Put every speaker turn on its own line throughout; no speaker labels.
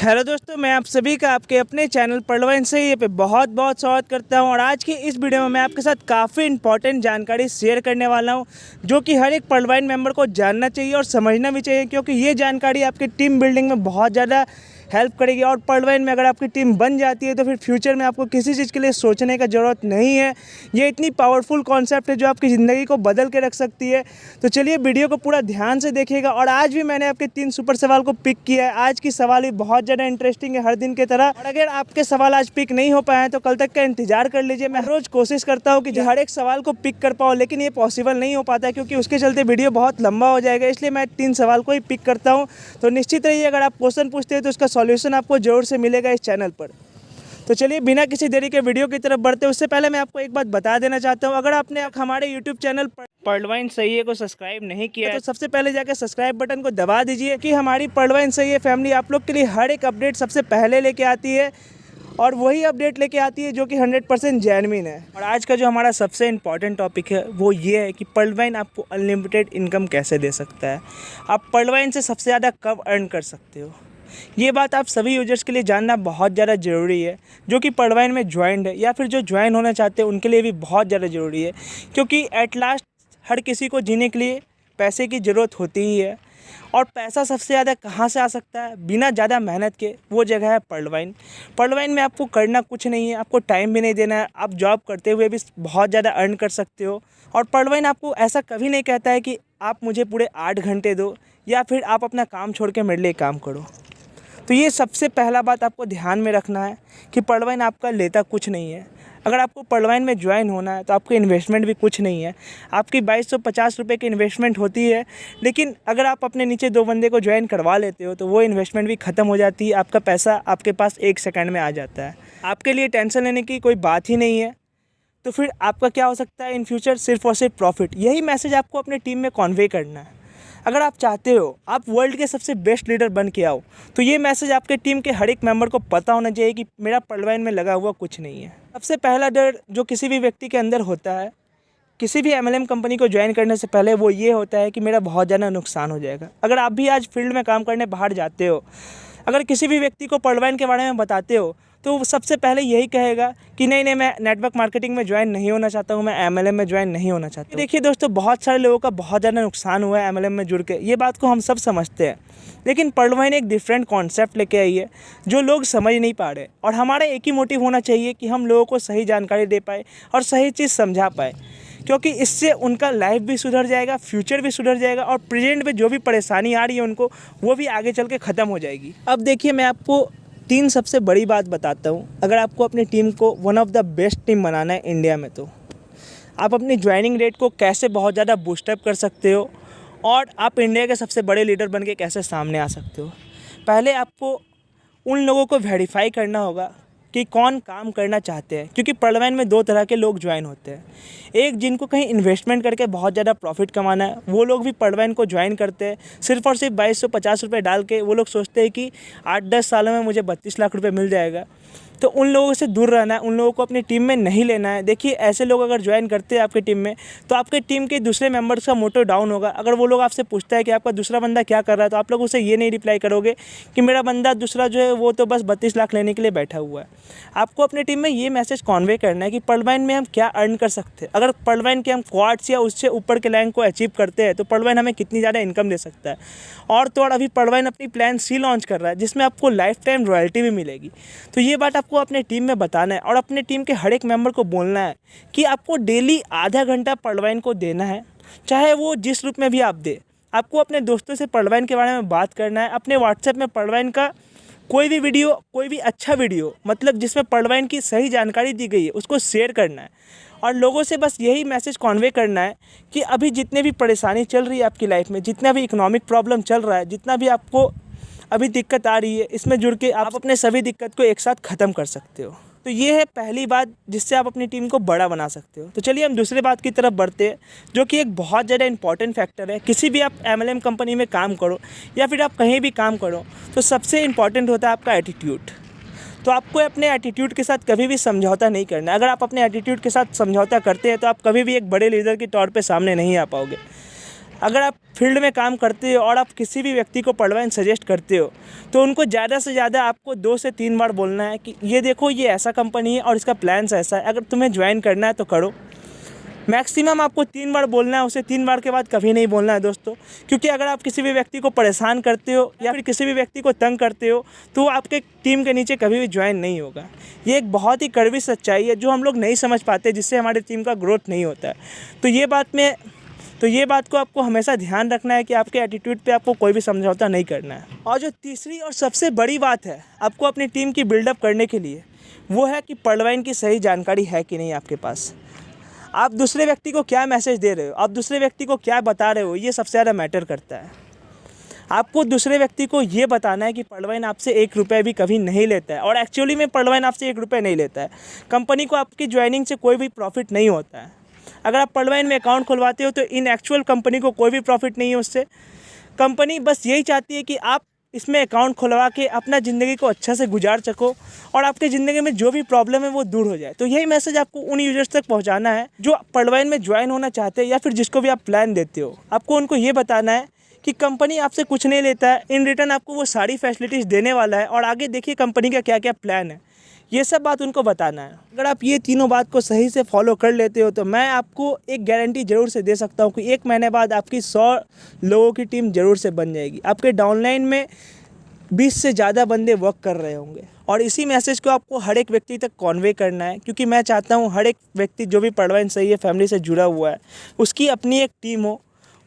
Hello दोस्तों, मैं आप सभी का आपके अपने चैनल पढ़वाइन सही पे बहुत बहुत स्वागत करता हूं। और आज की इस वीडियो में मैं आपके साथ काफ़ी इंपॉर्टेंट जानकारी शेयर करने वाला हूं, जो कि हर एक पढ़वाइन मेंबर को जानना चाहिए और समझना भी चाहिए, क्योंकि ये जानकारी आपकी टीम बिल्डिंग में बहुत ज़्यादा हेल्प करेगी। और पढ़वाइन में अगर आपकी टीम बन जाती है तो फिर फ्यूचर में आपको किसी चीज़ के लिए सोचने का ज़रूरत नहीं है। ये इतनी पावरफुल कॉन्सेप्ट है जो आपकी ज़िंदगी को बदल के रख सकती है। तो चलिए वीडियो को पूरा ध्यान से देखिएगा। और आज भी मैंने आपके 3 सुपर सवाल को पिक किया है। आज की सवाल भी बहुत ज़्यादा इंटरेस्टिंग है हर दिन की तरह। और अगर आपके सवाल आज पिक नहीं हो पाए हैं तो कल तक का इंतजार कर लीजिए। मैं रोज़ कोशिश करता हूँ कि हर एक सवाल को पिक कर पाऊँ, लेकिन ये पॉसिबल नहीं हो पाता है क्योंकि उसके चलते वीडियो बहुत लंबा हो जाएगा। इसलिए मैं 3 सवाल को ही पिक करता हूँ। तो निश्चित रहिए, अगर आप क्वेश्चन पूछते हैं तो उसका सॉल्यूशन आपको जरूर से मिलेगा इस चैनल पर। तो चलिए बिना किसी देरी के वीडियो की तरफ बढ़ते हैं। उससे पहले मैं आपको एक बात बता देना चाहता हूँ, अगर आपने हमारे यूट्यूब चैनल पढ़वाइन सही है को सब्सक्राइब नहीं किया है तो सबसे पहले जाकर सब्सक्राइब बटन को दबा दीजिए, कि हमारी पढ़वाइन सही है फैमिली आप लोग के लिए हर एक अपडेट सबसे पहले लेके आती है। और वही अपडेट लेके आती है जो कि 100% जेन्युइन है। और आज का जो हमारा सबसे इम्पॉर्टेंट टॉपिक है वो ये है कि पढ़वाइन आपको अनलिमिटेड इनकम कैसे दे सकता है। आप पढ़वाइन से सबसे ज़्यादा कब अर्न कर सकते हो, ये बात आप सभी यूजर्स के लिए जानना बहुत ज़्यादा ज़रूरी है, जो कि पढ़वाइन में ज्वाइंड है या फिर जो ज्वाइन होना चाहते हैं उनके लिए भी बहुत ज़्यादा ज़रूरी है। क्योंकि एट लास्ट हर किसी को जीने के लिए पैसे की ज़रूरत होती ही है। और पैसा सबसे ज़्यादा कहाँ से आ सकता है बिना ज़्यादा मेहनत के, वो जगह है पढ़वाइन। पढ़वाइन में आपको करना कुछ नहीं है, आपको टाइम भी नहीं देना है, आप जॉब करते हुए भी बहुत ज़्यादा अर्न कर सकते हो। और पढ़वाइन आपको ऐसा कभी नहीं कहता है कि आप मुझे पूरे 8 घंटे दो या फिर आप अपना काम छोड़ के मेरे लिए काम करो। तो ये सबसे पहला बात आपको ध्यान में रखना है कि पढ़वाइन आपका लेता कुछ नहीं है। अगर आपको पढ़वाइन में ज्वाइन होना है तो आपकी इन्वेस्टमेंट भी कुछ नहीं है। आपकी 2250 रुपये की इन्वेस्टमेंट होती है, लेकिन अगर आप अपने नीचे 2 बंदे को ज्वाइन करवा लेते हो तो वो इन्वेस्टमेंट भी ख़त्म हो जाती है। आपका पैसा आपके पास 1 सेकंड में आ जाता है। आपके लिए टेंशन लेने की कोई बात ही नहीं है। तो फिर आपका क्या हो सकता है इन फ्यूचर, सिर्फ और सिर्फ प्रॉफिट। यही मैसेज आपको अपने टीम में कन्वे करना है। अगर आप चाहते हो आप वर्ल्ड के सबसे बेस्ट लीडर बन के आओ तो ये मैसेज आपके टीम के हर एक मेंबर को पता होना चाहिए कि मेरा पढ़वाइन में लगा हुआ कुछ नहीं है। सबसे पहला डर जो किसी भी व्यक्ति के अंदर होता है किसी भी MLM कंपनी को ज्वाइन करने से पहले, वो ये होता है कि मेरा बहुत ज़्यादा नुकसान हो जाएगा। अगर आप भी आज फील्ड में काम करने बाहर जाते हो, अगर किसी भी व्यक्ति को पढ़वाइन के बारे में बताते हो तो वो सबसे पहले यही कहेगा कि नहीं मैं नेटवर्क मार्केटिंग में ज्वाइन नहीं होना चाहता हूँ, मैं MLM में ज्वाइन नहीं होना चाहता हूँ। देखिए दोस्तों, बहुत सारे लोगों का बहुत ज़्यादा नुकसान हुआ है MLM में जुड़ के, ये बात को हम सब समझते हैं। लेकिन पढ़वाइन एक डिफरेंट कॉन्सेप्ट लेके आई है जो लोग समझ नहीं पा रहे। और हमारा एक ही मोटिव होना चाहिए कि हम लोगों को सही जानकारी दे पाए और सही चीज़ समझा पाए, क्योंकि इससे उनका लाइफ भी सुधर जाएगा, फ्यूचर भी सुधर जाएगा, और प्रेजेंट में जो भी परेशानी आ रही है उनको, वो भी आगे चल के ख़त्म हो जाएगी। अब देखिए, मैं आपको 3 सबसे बड़ी बात बताता हूँ। अगर आपको अपनी टीम को one of the best team बनाना है इंडिया में, तो आप अपनी ज्वाइनिंग रेट को कैसे बहुत ज़्यादा बूस्टअप कर सकते हो और आप इंडिया के सबसे बड़े लीडर बन के कैसे सामने आ सकते हो। पहले आपको उन लोगों को वेरीफाई करना होगा कि कौन काम करना चाहते हैं, क्योंकि पढ़वाइन में 2 तरह के लोग ज्वाइन होते हैं। एक, जिनको कहीं इन्वेस्टमेंट करके बहुत ज़्यादा प्रॉफिट कमाना है, वो लोग भी पढ़वाइन को ज्वाइन करते हैं। सिर्फ और सिर्फ 2250 रुपये डाल के वो लोग सोचते हैं कि 8-10 सालों में मुझे 32 लाख रुपये मिल जाएगा। तो उन लोगों से दूर रहना है, उन लोगों को अपनी टीम में नहीं लेना है। देखिए, ऐसे लोग अगर ज्वाइन करते हैं आपकी टीम में तो आपके टीम के दूसरे मेंबर्स का मोटिव डाउन होगा। अगर वो लोग आपसे पूछता है कि आपका दूसरा बंदा क्या कर रहा है, तो आप लोग उसे ये नहीं रिप्लाई करोगे कि मेरा बंदा दूसरा जो है वो तो बस 32 लाख लेने के लिए बैठा हुआ है। आपको अपनी टीम में ये मैसेज कन्वे करना है कि पढ़वाइन में हम क्या अर्न कर सकते हैं। अगर पढ़वाइन के हम क्वार्ट्स या उससे ऊपर के रैंक को अचीव करते हैं तो पढ़वाइन हमें कितनी ज़्यादा इनकम दे सकता है। और तो और अभी पढ़वाइन अपनी प्लान C लॉन्च कर रहा है, जिसमें आपको लाइफ टाइम रॉयल्टी भी मिलेगी। तो ये बात आपको अपने टीम में बताना है और अपने टीम के हर एक मेंबर को बोलना है कि आपको डेली आधा घंटा पढ़वाइन को देना है, चाहे वो जिस रूप में भी आप दे। आपको अपने दोस्तों से पढ़वाइन के बारे में बात करना है। अपने व्हाट्सएप में पढ़वाइन का कोई भी वीडियो, कोई भी अच्छा वीडियो, मतलब जिसमें पढ़वाइन की सही जानकारी दी गई है, उसको शेयर करना है। और लोगों से बस यही मैसेज कन्वे करना है कि अभी जितने भी परेशानी चल रही है आपकी लाइफ में, जितना भी इकोनॉमिक प्रॉब्लम चल रहा है, जितना भी आपको अभी दिक्कत आ रही है, इसमें जुड़ के आप अपने सभी दिक्कत को एक साथ ख़त्म कर सकते हो। तो ये है पहली बात जिससे आप अपनी टीम को बड़ा बना सकते हो। तो चलिए हम दूसरी बात की तरफ बढ़ते हैं, जो कि एक बहुत ज़्यादा इंपॉर्टेंट फैक्टर है। किसी भी आप MLM कंपनी में काम करो या फिर आप कहीं भी काम करो, तो सबसे इम्पॉर्टेंट होता है आपका एटीट्यूड। तो आपको अपने एटीट्यूड के साथ कभी भी समझौता नहीं करना। अगर आप अपने एटीट्यूड के साथ समझौता करते हैं तो आप कभी भी एक बड़े लीडर के तौर पे सामने नहीं आ पाओगे। अगर आप फील्ड में काम करते हो और आप किसी भी व्यक्ति को पढ़वाइन सजेस्ट करते हो तो उनको ज़्यादा से ज़्यादा आपको 2 से 3 बार बोलना है कि ये देखो ये ऐसा कंपनी है और इसका प्लान्स ऐसा है, अगर तुम्हें ज्वाइन करना है तो करो। मैक्सिमम आपको 3 बार बोलना है, उसे 3 बार के बाद कभी नहीं बोलना है दोस्तों, क्योंकि अगर आप किसी भी व्यक्ति को परेशान करते हो या फिर किसी भी व्यक्ति को तंग करते हो तो वो आपके टीम के नीचे कभी भी ज्वाइन नहीं होगा। ये एक बहुत ही कड़वी सच्चाई है जो हम लोग नहीं समझ पाते, जिससे हमारी टीम का ग्रोथ नहीं होता है। तो ये बात को आपको हमेशा ध्यान रखना है कि आपके एटीट्यूड पे आपको कोई भी समझौता नहीं करना है। और जो तीसरी और सबसे बड़ी बात है आपको अपनी टीम की बिल्डअप करने के लिए, वो है कि पढ़वाइन की सही जानकारी है कि नहीं आपके पास। आप दूसरे व्यक्ति को क्या मैसेज दे रहे हो, आप दूसरे व्यक्ति को क्या बता रहे हो, ये सबसे ज़्यादा मैटर करता है। आपको दूसरे व्यक्ति को ये बताना है कि पढ़वाइन आपसे 1 रुपये भी कभी नहीं लेता है, और एक्चुअली में पढ़वाइन आपसे 1 रुपये नहीं लेता है। कंपनी को आपकी ज्वाइनिंग से कोई भी प्रॉफिट नहीं होता है। अगर आप पढ़वाइन में अकाउंट खुलवाते हो तो इन एक्चुअल कंपनी को कोई भी प्रॉफिट नहीं है उससे। कंपनी बस यही चाहती है कि आप इसमें अकाउंट खुलवा के अपना ज़िंदगी को अच्छा से गुजार सको और आपके ज़िंदगी में जो भी प्रॉब्लम है वो दूर हो जाए। तो यही मैसेज आपको उन यूजर्स तक पहुंचाना है जो पढ़वाइन में ज्वाइन होना चाहते हैं या फिर जिसको भी आप प्लान देते हो। आपको उनको ये बताना है कि कंपनी आपसे कुछ नहीं लेता है, इन रिटर्न आपको वो सारी फैसिलिटीज़ देने वाला है, और आगे देखिए कंपनी का क्या क्या प्लान है, ये सब बात उनको बताना है। अगर आप ये तीनों बात को सही से फॉलो कर लेते हो तो मैं आपको एक गारंटी ज़रूर से दे सकता हूँ कि 1 महीने बाद आपकी 100 लोगों की टीम ज़रूर से बन जाएगी। आपके डाउनलाइन में 20 से ज़्यादा बंदे वर्क कर रहे होंगे, और इसी मैसेज को आपको हर एक व्यक्ति तक कॉन्वे करना है, क्योंकि मैं चाहता हूँ हर एक व्यक्ति जो भी पढ़वाइन सही है फैमिली से जुड़ा हुआ है उसकी अपनी एक टीम हो,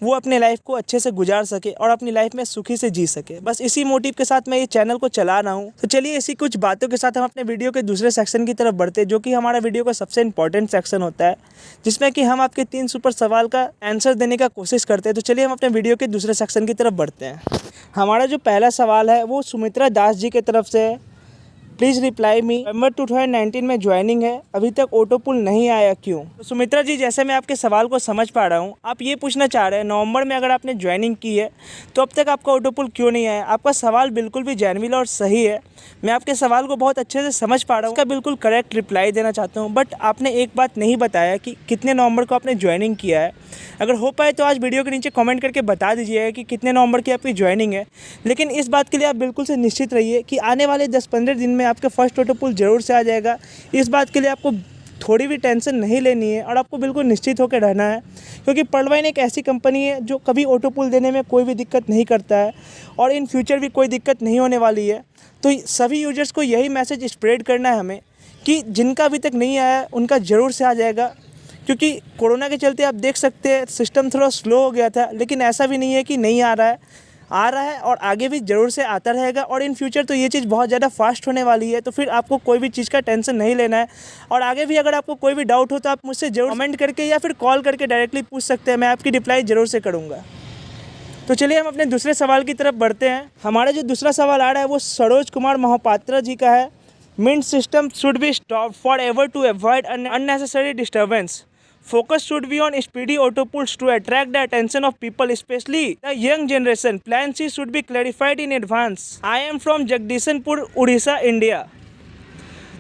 वो अपने लाइफ को अच्छे से गुजार सके और अपनी लाइफ में सुखी से जी सके। बस इसी मोटिव के साथ मैं ये चैनल को चला रहा हूँ। तो चलिए इसी कुछ बातों के साथ हम अपने वीडियो के दूसरे सेक्शन की तरफ बढ़ते हैं, जो कि हमारा वीडियो का सबसे इंपॉर्टेंट सेक्शन होता है, जिसमें कि हम आपके 3 सुपर सवाल का आंसर देने का कोशिश करते हैं। तो चलिए हम अपने वीडियो के दूसरे सेक्शन की तरफ बढ़ते हैं। हमारा जो पहला सवाल है वो सुमित्रा दास जी की तरफ से है। प्लीज़ रिप्लाई मी, नवंबर 2019 में ज्वाइनिंग है, अभी तक ऑटो पुल नहीं आया क्यों? तो सुमित्रा जी, जैसे मैं आपके सवाल को समझ पा रहा हूँ, आप ये पूछना चाह रहे हैं नवंबर में अगर आपने ज्वाइनिंग की है तो अब तक आपका ऑटो पुल क्यों नहीं आया। आपका सवाल बिल्कुल भी जेन्युइन और सही है। मैं आपके सवाल को बहुत अच्छे से समझ पा रहा हूँ, उसका बिल्कुल करेक्ट रिप्लाई देना चाहता हूँ। बट आपने एक बात नहीं बताया कि कितने नवंबर को आपने ज्वाइनिंग किया है। अगर हो पाए तो आज वीडियो के नीचे कमेंट करके बता दीजिएगा कि कितने नवंबर की आपकी ज्वाइनिंग है। लेकिन इस बात के लिए आप बिल्कुल से निश्चित रहिए कि आने वाले 10-15 दिन में आपका फर्स्ट ऑटो पुल ज़रूर से आ जाएगा। इस बात के लिए आपको थोड़ी भी टेंशन नहीं लेनी है और आपको बिल्कुल निश्चित होकर रहना है, क्योंकि पढ़वाइन एक ऐसी कंपनी है जो कभी ऑटो पुल देने में कोई भी दिक्कत नहीं करता है और इन फ्यूचर भी कोई दिक्कत नहीं होने वाली है। तो सभी यूजर्स को यही मैसेज स्प्रेड करना है हमें कि जिनका अभी तक नहीं आया उनका ज़रूर से आ जाएगा, क्योंकि कोरोना के चलते आप देख सकते हैं सिस्टम थोड़ा स्लो हो गया था, लेकिन ऐसा भी नहीं है कि नहीं आ रहा है और आगे भी ज़रूर से आता रहेगा। और इन फ्यूचर तो ये चीज़ बहुत ज़्यादा फास्ट होने वाली है, तो फिर आपको कोई भी चीज़ का टेंशन नहीं लेना है। और आगे भी अगर आपको कोई भी डाउट हो तो आप मुझसे ज़रूर कमेंट करके या फिर कॉल करके डायरेक्टली पूछ सकते हैं, मैं आपकी रिप्लाई ज़रूर से करूँगा। तो चलिए हम अपने दूसरे सवाल की तरफ बढ़ते हैं। हमारा जो दूसरा सवाल आ रहा है वो सरोज कुमार महापात्रा जी का है। Mint system should be stop for ever to avoid unnecessary disturbance. Focus should be on speedy auto pulls to attract the attention of people, especially the young generation. Plan C should be clarified in advance. I am from Jagdishanpur, Odisha, India.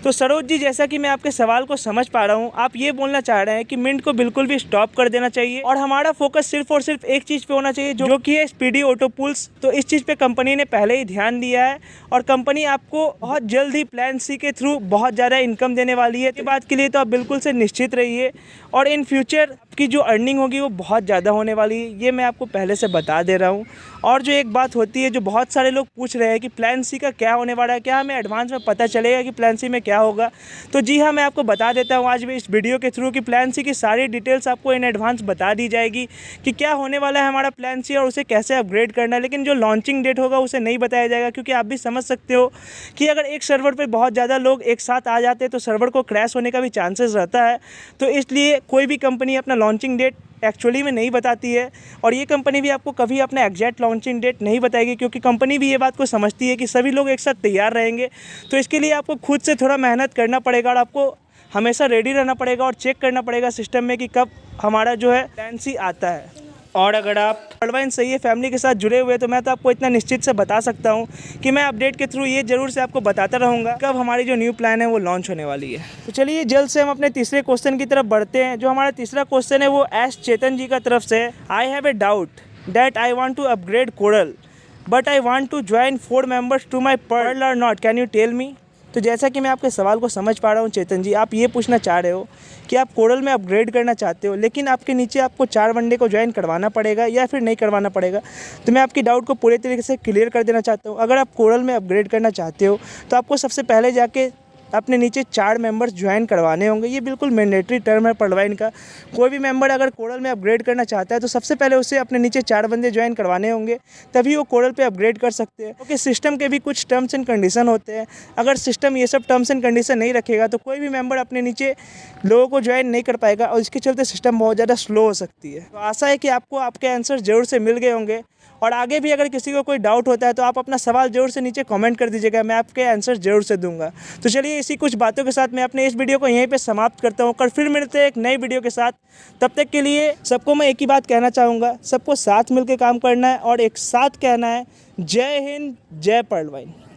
तो सरोज जी, जैसा कि मैं आपके सवाल को समझ पा रहा हूँ, आप ये बोलना चाह रहे हैं कि मिंट को बिल्कुल भी स्टॉप कर देना चाहिए और हमारा फोकस सिर्फ और सिर्फ एक चीज़ पे होना चाहिए, जो कि है स्पीडी ऑटो पुल्स। तो इस चीज़ पे कंपनी ने पहले ही ध्यान दिया है और कंपनी आपको बहुत जल्द ही प्लान सी के थ्रू बहुत ज़्यादा इनकम देने वाली है। इस बात के लिए तो आप बिल्कुल से निश्चित रहिए और इन फ्यूचर आपकी जो अर्निंग होगी वो बहुत ज़्यादा होने वाली है, ये मैं आपको पहले से बता दे रहा हूँ। और जो एक बात होती है, जो बहुत सारे लोग पूछ रहे हैं कि प्लान सी का क्या होने वाला है, क्या हमें एडवांस में पता चलेगा कि प्लान सी में क्या होगा। तो जी हाँ, मैं आपको बता देता हूँ आज भी इस वीडियो के थ्रू कि प्लान सी की सारी डिटेल्स आपको इन एडवांस बता दी जाएगी कि क्या होने वाला है हमारा प्लान सी और उसे कैसे अपग्रेड करना है। लेकिन जो लॉन्चिंग डेट होगा उसे नहीं बताया जाएगा, क्योंकि आप भी समझ सकते हो कि अगर एक सर्वर पर बहुत ज़्यादा लोग एक साथ आ जाते हैं तो सर्वर को क्रैश होने का भी चांसेस रहता है। तो इसलिए कोई भी कंपनी अपना लॉन्चिंग डेट एक्चुअली में नहीं बताती है और ये कंपनी भी आपको कभी अपना एग्जैक्ट लॉन्चिंग डेट नहीं बताएगी, क्योंकि कंपनी भी ये बात को समझती है कि सभी लोग एक साथ तैयार रहेंगे। तो इसके लिए आपको खुद से थोड़ा मेहनत करना पड़ेगा और आपको हमेशा रेडी रहना पड़ेगा और चेक करना पड़ेगा सिस्टम में कि कब हमारा जो है प्लान सी आता है। और अगर आप वर्ल्डवाइन सही है फैमिली के साथ जुड़े हुए तो मैं तो आपको इतना निश्चित से बता सकता हूँ कि मैं अपडेट के थ्रू ये जरूर से आपको बताता रहूँगा कब हमारी जो न्यू प्लान है वो लॉन्च होने वाली है। तो चलिए जल्द से हम अपने तीसरे क्वेश्चन की तरफ बढ़ते हैं। जो हमारा तीसरा क्वेश्चन है वो एस चेतन जी का तरफ से, I have a doubt that I want to upgrade coral but I want to join 4 members to my pearl or not, can you tell me. तो जैसा कि मैं आपके सवाल को समझ पा रहा हूँ चेतन जी, आप ये पूछना चाह रहे हो कि आप कोरल में अपग्रेड करना चाहते हो लेकिन आपके नीचे आपको 4 वनडे को ज्वाइन करवाना पड़ेगा या फिर नहीं करवाना पड़ेगा। तो मैं आपकी डाउट को पूरे तरीके से क्लियर कर देना चाहता हूँ। अगर आप कोरल में अपग्रेड करना चाहते हो तो आपको सबसे पहले जाके अपने नीचे 4 मेंबर्स ज्वाइन करवाने होंगे। ये बिल्कुल मैंडेटरी टर्म है पर्लवाइन का। कोई भी मेंबर अगर कोरल में अपग्रेड करना चाहता है तो सबसे पहले उसे अपने नीचे 4 बंदे ज्वाइन करवाने होंगे, तभी वो कोरल पे अपग्रेड कर सकते हैं। क्योंकि सिस्टम के भी कुछ टर्म्स एंड कंडीशन होते हैं। अगर सिस्टम ये सब टर्म्स एंड कंडीशन नहीं रखेगा तो कोई भी मेंबर अपने नीचे लोगों को ज्वाइन नहीं कर पाएगा और इसके चलते सिस्टम बहुत ज़्यादा स्लो हो सकती है। तो आशा है कि आपको आपके आंसर ज़रूर से मिल गए होंगे और आगे भी अगर किसी को कोई डाउट होता है तो आप अपना सवाल ज़रूर से नीचे कमेंट कर दीजिएगा, मैं आपके आंसर ज़रूर से दूंगा। तो चलिए इसी कुछ बातों के साथ मैं अपने इस वीडियो को यहीं पे समाप्त करता हूँ। कल फिर मिलते हैं एक नई वीडियो के साथ। तब तक के लिए सबको मैं एक ही बात कहना चाहूँगा, सबको साथ मिलकर काम करना है और एक साथ कहना है जय हिंद, जय पर्लवाइन।